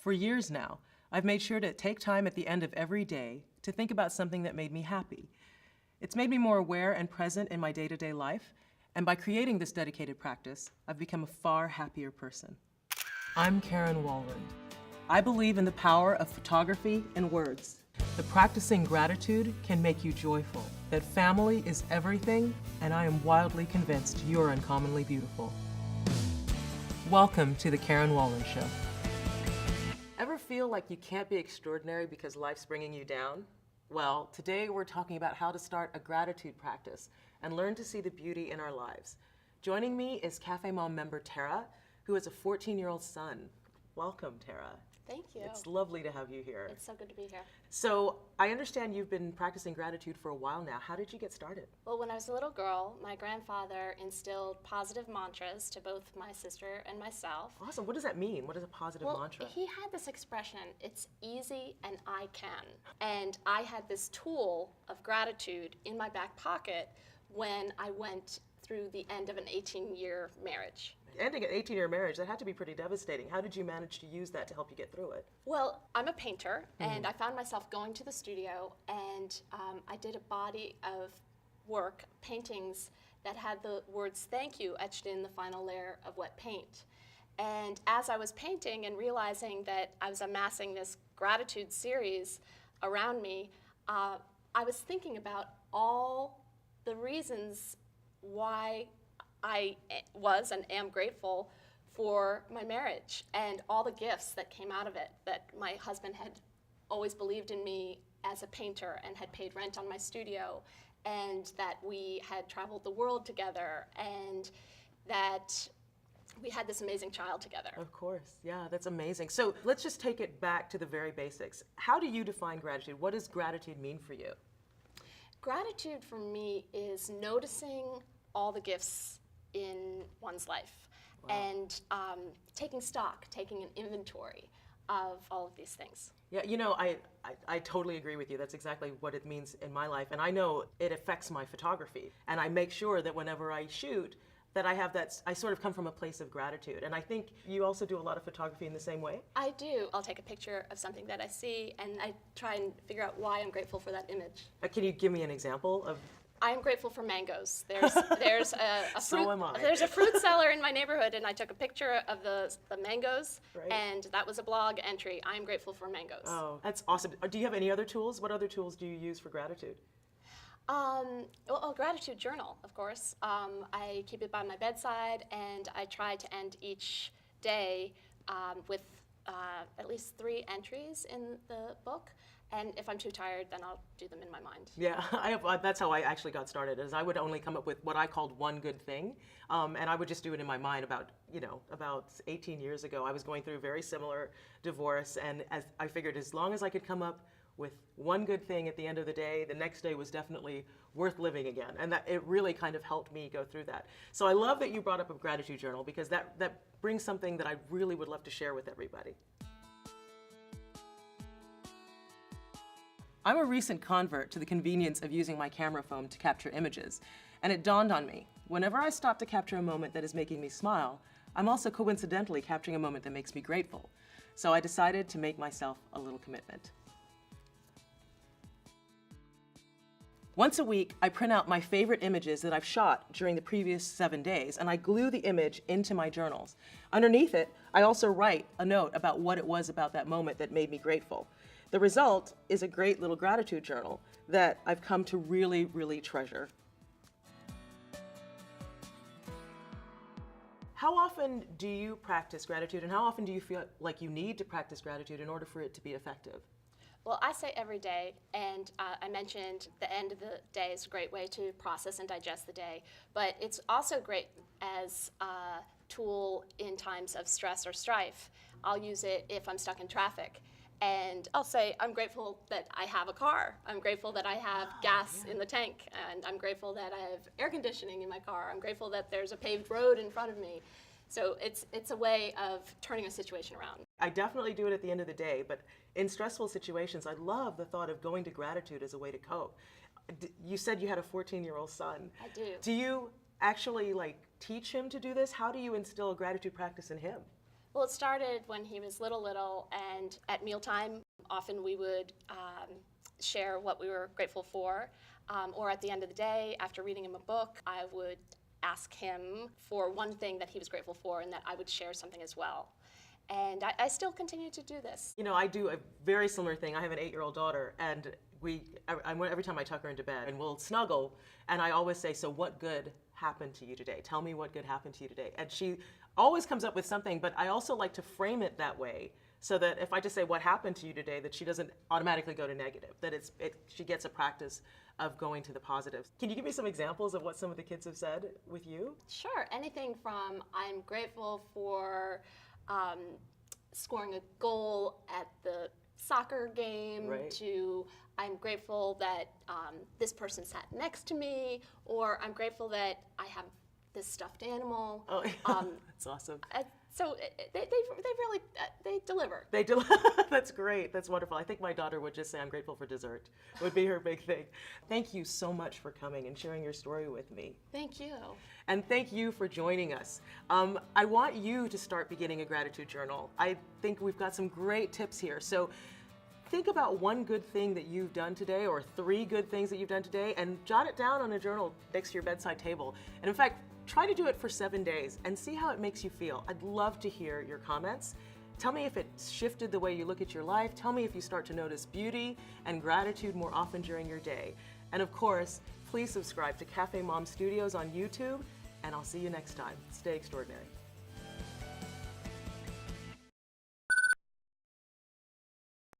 For years now, I've made sure to take time at the end of every day to think about something that made me happy. It's made me more aware and present in my day-to-day life, and by creating this dedicated practice, I've become a far happier person. I'm Karen Walrond. I believe in the power of photography and words. The practicing gratitude can make you joyful, that family is everything, and I am wildly convinced you're uncommonly beautiful. Welcome to the Karen Walrond Show. Ever feel like you can't be extraordinary because life's bringing you down? Well, today we're talking about how to start a gratitude practice and learn to see the beauty in our lives. Joining me is CafeMom member Tara, who has a 14-year-old son. Welcome, Tara. Thank you. It's lovely to have you here. It's so good to be here. So I understand you've been practicing gratitude for a while now. How did you get started? Well, when I was a little girl, my grandfather instilled positive mantras to both my sister and myself. Awesome. What does that mean? What is a positive mantra? He had this expression, it's easy and I can. And I had this tool of gratitude in my back pocket when I went through the end of an 18-year marriage. Ending an 18-year marriage, that had to be pretty devastating. How did you manage to use that to help you get through it? Well, I'm a painter, and I found myself going to the studio, and I did a body of work, paintings, that had the words thank you etched in the final layer of wet paint. And as I was painting and realizing that I was amassing this gratitude series around me, I was thinking about all the reasons why I was and am grateful for my marriage and all the gifts that came out of it, that my husband had always believed in me as a painter and had paid rent on my studio, and that we had traveled the world together, and that we had this amazing child together. Of course, yeah, that's amazing. So let's just take it back to the very basics. How do you define gratitude? What does gratitude mean for you? Gratitude for me is noticing all the gifts in one's life. Wow. And taking stock, taking an inventory of all of these things. Yeah, you know, I totally agree with you. That's exactly what it means in my life. And I know it affects my photography. And I make sure that whenever I shoot, that I have that, I sort of come from a place of gratitude. And I think you also do a lot of photography in the same way? I do. I'll take a picture of something that I see, and I try and figure out why I'm grateful for that image. Can you give me an example of? I'm grateful for mangoes. There's a So am I. There's a fruit seller in my neighborhood, and I took a picture of the mangoes, right. And that was a blog entry. I'm grateful for mangoes. Oh, that's awesome. Do you have any other tools? What other tools do you use for gratitude? Gratitude journal, of course. I keep it by my bedside, and I try to end each day with at least 3 entries in the book. And if I'm too tired, then I'll do them in my mind. Yeah, that's how I actually got started, is I would only come up with what I called one good thing. And I would just do it in my mind about 18 years ago. I was going through a very similar divorce, and as I figured as long as I could come up with one good thing at the end of the day, the next day was definitely worth living again. And that it really kind of helped me go through that. So I love that you brought up a gratitude journal, because that brings something that I really would love to share with everybody. I'm a recent convert to the convenience of using my camera phone to capture images, and it dawned on me, whenever I stop to capture a moment that is making me smile, I'm also coincidentally capturing a moment that makes me grateful. So I decided to make myself a little commitment. Once a week, I print out my favorite images that I've shot during the previous 7 days, and I glue the image into my journals. Underneath it, I also write a note about what it was about that moment that made me grateful. The result is a great little gratitude journal that I've come to really, really treasure. How often do you practice gratitude, and how often do you feel like you need to practice gratitude in order for it to be effective? Well, I say every day, and I mentioned the end of the day is a great way to process and digest the day, but it's also great as a tool in times of stress or strife. I'll use it if I'm stuck in traffic. And I'll say, I'm grateful that I have a car. I'm grateful that I have gas in the tank. And I'm grateful that I have air conditioning in my car. I'm grateful that there's a paved road in front of me. So it's a way of turning a situation around. I definitely do it at the end of the day, but in stressful situations, I love the thought of going to gratitude as a way to cope. You said you had a 14-year-old son. I do. Do you actually teach him to do this? How do you instill a gratitude practice in him? Well, it started when he was little, and at mealtime, often we would share what we were grateful for, or at the end of the day, after reading him a book, I would ask him for one thing that he was grateful for, and that I would share something as well. And I still continue to do this. You know, I do a very similar thing. I have an 8-year-old daughter, and every time I tuck her into bed, and we'll snuggle, and I always say, so what good happened to you today? Tell me what good happened to you today. And she always comes up with something, but I also like to frame it that way so that if I just say what happened to you today, that she doesn't automatically go to negative, that she gets a practice of going to the positives. Can you give me some examples of what some of the kids have said with you? Sure, anything from I'm grateful for scoring a goal at the soccer game, Right. to I'm grateful that this person sat next to me, or I'm grateful that I have this stuffed animal. Oh, that's awesome. So they really they deliver. They do. That's great. That's wonderful. I think my daughter would just say, I'm grateful for dessert, would be her big thing. Thank you so much for coming and sharing your story with me. Thank you. And thank you for joining us. I want you to start beginning a gratitude journal. I think we've got some great tips here. So think about one good thing that you've done today, or 3 good things that you've done today, and jot it down on a journal next to your bedside table. And in fact, try to do it for 7 days and see how it makes you feel. I'd love to hear your comments. Tell me if it shifted the way you look at your life. Tell me if you start to notice beauty and gratitude more often during your day. And of course, please subscribe to CafeMom Studios on YouTube, and I'll see you next time. Stay extraordinary.